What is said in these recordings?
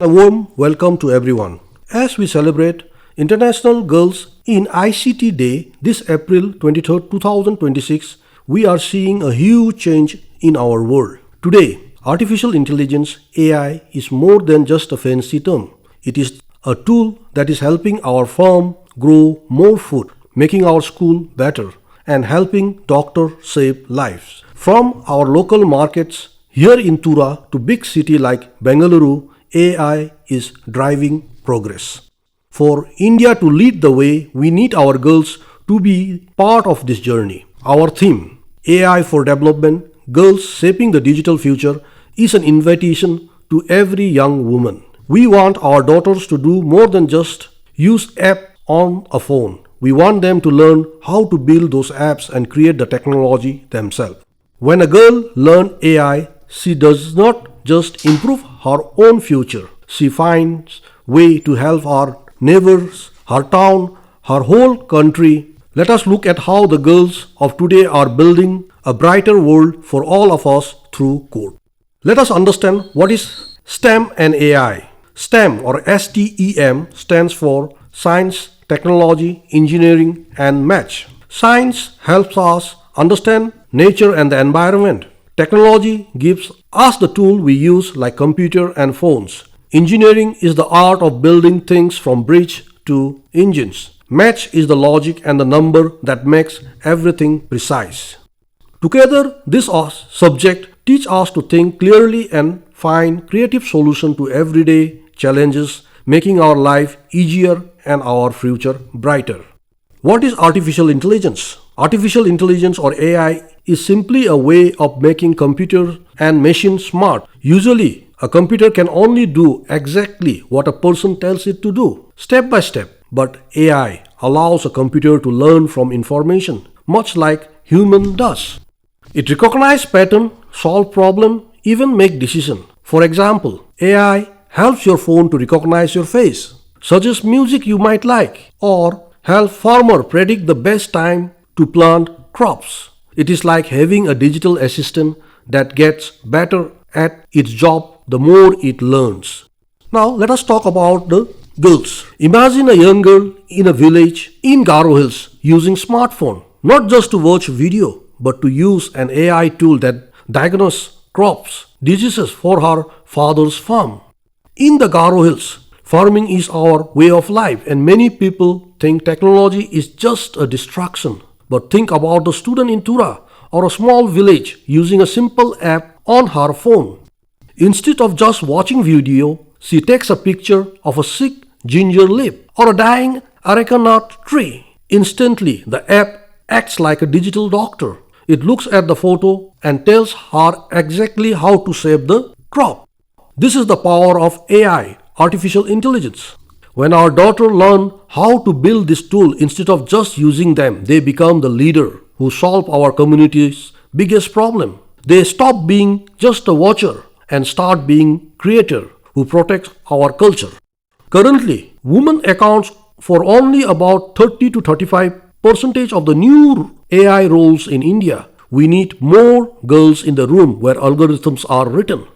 A warm welcome to everyone. As we celebrate International Girls in ICT Day this April 23rd, 2026, we are seeing a huge change in our world. Today, artificial intelligence AI is more than just a fancy term. It is a tool that is helping our farm grow more food, making our school better, and helping doctors save lives. From our local markets here in Tura to big city like Bengaluru, AI is driving progress. For India to lead the way, we need our girls to be part of this journey. Our theme, AI for Development, Girls Shaping the Digital Future, is an invitation to every young woman. We want our daughters to do more than just use app on a phone. We want them to learn how to build those apps and create the technology themselves. When a girl learns AI, she does not just improve her own future. She finds way to help her neighbors, her town, her whole country. Let us look at how the girls of today are building a brighter world for all of us through code. Let us understand what is STEM and AI. STEM or STEM stands for Science, Technology, Engineering and Math. Science helps us understand nature and the environment. Technology gives us the tool we use like computer and phones. Engineering is the art of building things from bricks to engines. Math is the logic and the number that makes everything precise. Together, this subject teach us to think clearly and find creative solutions to everyday challenges, making our life easier and our future brighter. What is artificial intelligence? Artificial intelligence or AI is simply a way of making computers and machines smart. Usually, a computer can only do exactly what a person tells it to do, step by step. But AI allows a computer to learn from information, much like human does. It recognizes patterns, solve problems, even make decisions. For example, AI helps your phone to recognize your face, suggest music you might like, or help farmer predict the best time to plant crops. It is like having a digital assistant that gets better at its job the more it learns. Now let us talk about the girls. Imagine a young girl in a village in Garo Hills using smartphone, not just to watch video, but to use an AI tool that diagnoses crops, diseases for her father's farm. In the Garo Hills, farming is our way of life and many people think technology is just a distraction. But think about the student in Tura or a small village using a simple app on her phone. Instead of just watching video, she takes a picture of a sick ginger leaf or a dying areca nut tree. Instantly, the app acts like a digital doctor. It looks at the photo and tells her exactly how to save the crop. This is the power of AI, artificial intelligence. When our daughters learn how to build this tool instead of just using them, they become the leader who solve our community's biggest problem. They stop being just a watcher and start being creator who protects our culture. Currently, women accounts for only about 30 to 35% of the new AI roles in India. We need more girls in the room where algorithms are written.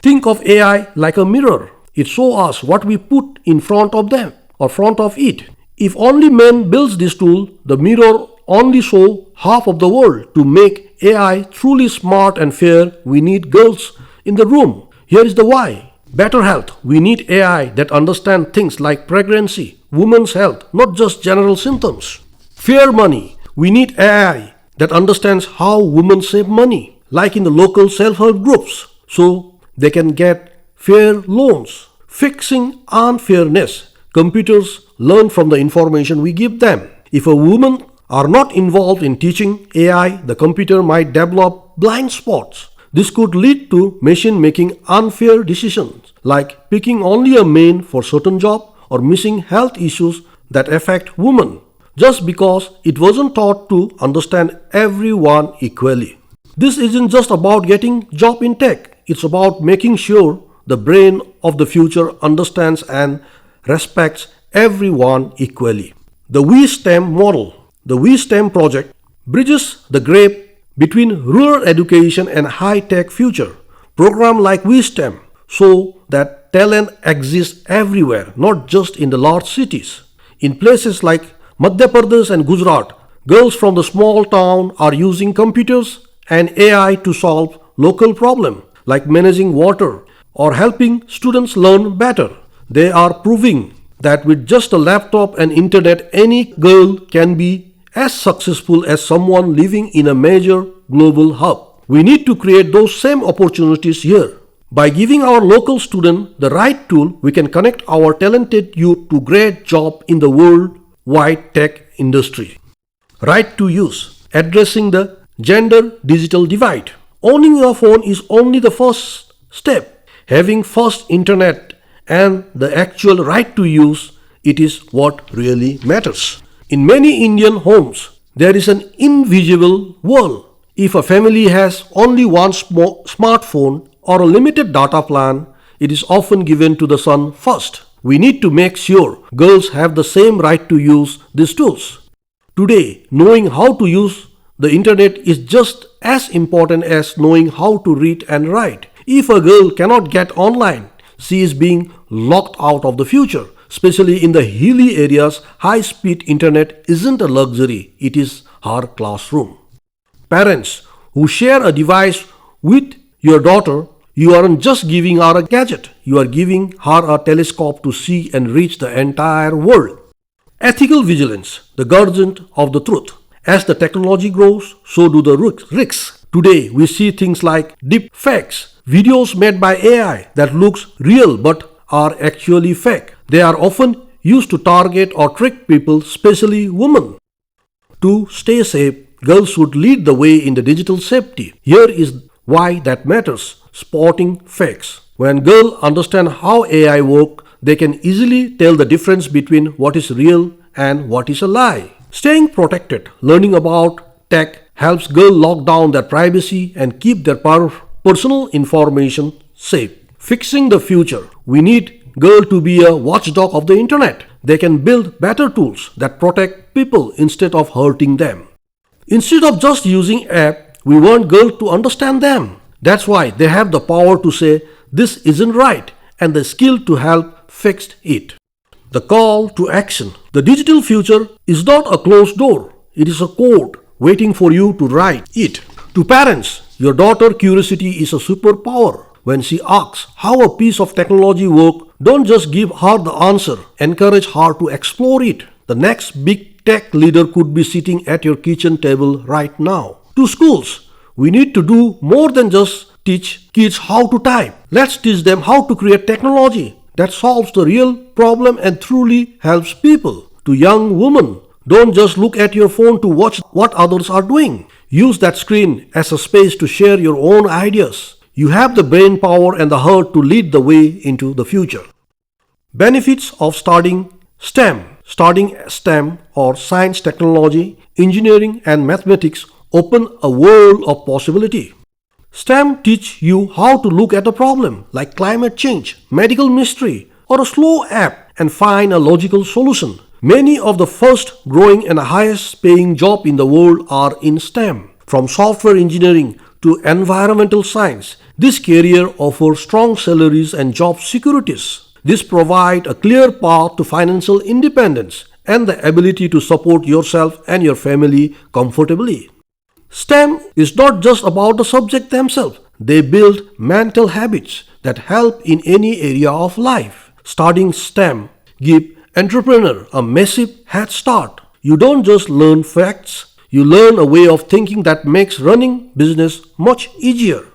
Think of AI like a mirror. It shows us what we put in front of them or front of it. If only men builds this tool, the mirror only shows half of the world. To make AI truly smart and fair, we need girls in the room. Here is the why. Better health. We need AI that understands things like pregnancy, women's health, not just general symptoms. Fair money. We need AI that understands how women save money, like in the local self-help groups, so they can get fair loans. Fixing unfairness. Computers learn from the information we give them. If a woman are not involved in teaching AI, the computer might develop blind spots. This could lead to machine making unfair decisions, like picking only a man for certain job or missing health issues that affect women, just because it wasn't taught to understand everyone equally. This isn't just about getting job in tech. It's about making sure the brain of the future understands and respects everyone equally. The WeSTEM model, the WeSTEM project, bridges the gap between rural education and high-tech future. Programs like WeSTEM so that talent exists everywhere, not just in the large cities. In places like Madhya Pradesh and Gujarat, girls from the small town are using computers and AI to solve local problems like managing water or helping students learn better. They are proving that with just a laptop and internet, any girl can be as successful as someone living in a major global hub. We need to create those same opportunities here. By giving our local students the right tool, we can connect our talented youth to great jobs in the worldwide tech industry. Right to use, addressing the gender digital divide. Owning your phone is only the first step. Having fast internet and the actual right to use it is what really matters. In many Indian homes, there is an invisible wall. If a family has only one smartphone or a limited data plan, it is often given to the son first. We need to make sure girls have the same right to use these tools. Today, knowing how to use the internet is just as important as knowing how to read and write. If a girl cannot get online, she is being locked out of the future. Especially in the hilly areas, high-speed internet isn't a luxury, it is her classroom. Parents who share a device with your daughter, you aren't just giving her a gadget, you are giving her a telescope to see and reach the entire world. Ethical vigilance, the guardian of the truth. As the technology grows, so do the risks. Today, we see things like deep fakes, videos made by AI that looks real but are actually fake. They are often used to target or trick people, especially women. To stay safe, girls should lead the way in the digital safety. Here is why that matters. Spotting fakes. When girls understand how AI works, they can easily tell the difference between what is real and what is a lie. Staying protected, learning about tech helps girls lock down their privacy and keep their personal information safe. Fixing the future. We need girls to be a watchdog of the internet. They can build better tools that protect people instead of hurting them. Instead of just using app, we want girls to understand them. That's why they have the power to say this isn't right and the skill to help fix it. The call to action. The digital future is not a closed door. It is a code waiting for you to write it. To parents, your daughter's curiosity is a superpower. When she asks how a piece of technology works, don't just give her the answer. Encourage her to explore it. The next big tech leader could be sitting at your kitchen table right now. To schools, we need to do more than just teach kids how to type. Let's teach them how to create technology that solves the real problem and truly helps people. To young women, don't just look at your phone to watch what others are doing. Use that screen as a space to share your own ideas. You have the brain power and the heart to lead the way into the future. Benefits of studying STEM. Studying STEM or science, technology, engineering and mathematics open a world of possibility. STEM teach you how to look at a problem like climate change, medical mystery or a slow app and find a logical solution. Many of the first growing and highest paying jobs in the world are in STEM. From software engineering to environmental science, this career offers strong salaries and job securities. This provides a clear path to financial independence and the ability to support yourself and your family comfortably. STEM is not just about the subject themselves. They build mental habits that help in any area of life. Studying STEM gives entrepreneurs a massive head start. You don't just learn facts, you learn a way of thinking that makes running business much easier.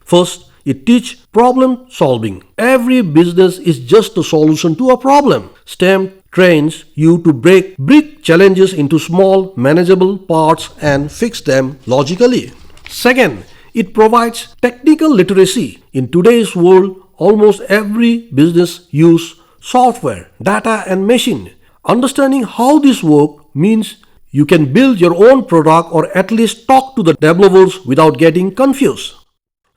First, it teaches problem solving. Every business is just a solution to a problem. STEM trains you to break big challenges into small, manageable parts and fix them logically. Second, it provides technical literacy. In today's world, almost every business uses software, data and machine. Understanding how this works means you can build your own product or at least talk to the developers without getting confused.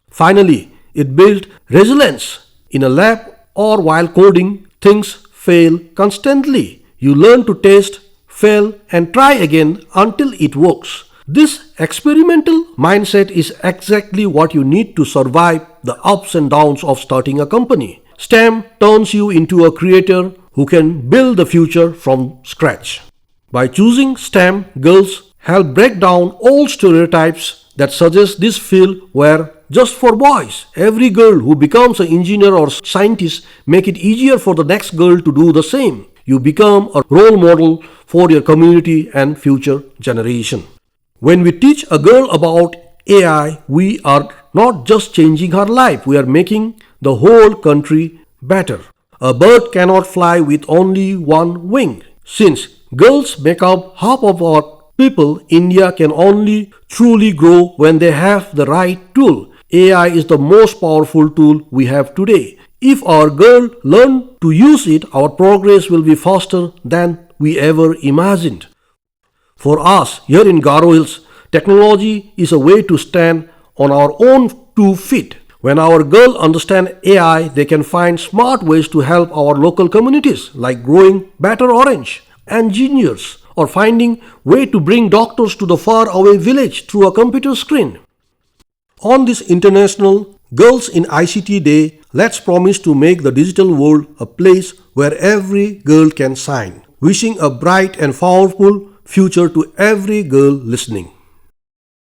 Finally, it builds resilience. In a lab or while coding, things fail constantly. You learn to test, fail and try again until it works. This experimental mindset is exactly what you need to survive the ups and downs of starting a company. STEM turns you into a creator who can build the future from scratch. By choosing STEM, girls help break down old stereotypes that suggest this field were just for boys. Every girl who becomes an engineer or scientist make it easier for the next girl to do the same. You become a role model for your community and future generation. When we teach a girl about AI, we are not just changing her life, we are making the whole country better. A bird cannot fly with only one wing. Since girls make up half of our people, India can only truly grow when they have the right tool. AI is the most powerful tool we have today. If our girls learn to use it, our progress will be faster than we ever imagined. For us here in Garo Hills, technology is a way to stand on our own 2 feet. When our girls understand AI, they can find smart ways to help our local communities, like growing better orange, engineers, or finding way to bring doctors to the faraway village through a computer screen. On this International Girls in ICT Day, let's promise to make the digital world a place where every girl can shine. Wishing a bright and powerful future to every girl listening.